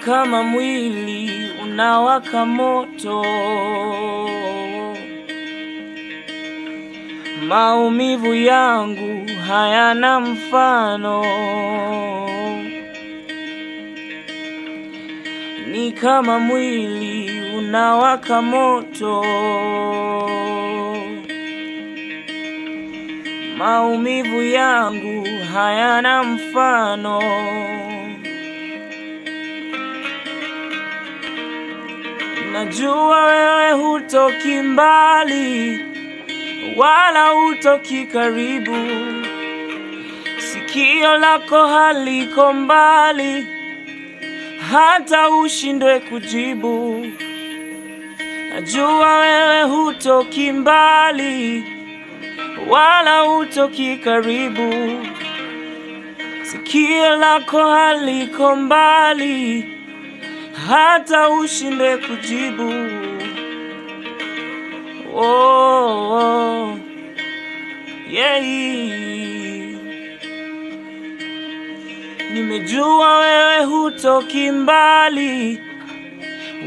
kama mwili unawaka moto, maumivu yangu hayana mfano. Ni kama mwili unawaka moto, maumivu yangu hayana mfano. Najua wewe hutoki mbali wala hutoki karibu, sikio lako haliko mbali hata ushindwe kujibu. Najua wewe hutoki mbali wala hutoki karibu, sikio lako haliko mbali hata ushindwe kujibu. Oh, yeah. Nimejua wewe hutoki mbali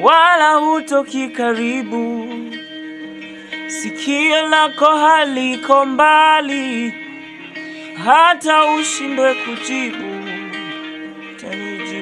wala hutoki karibu, sikio lako haliko mbali hata ushindwe kujibu.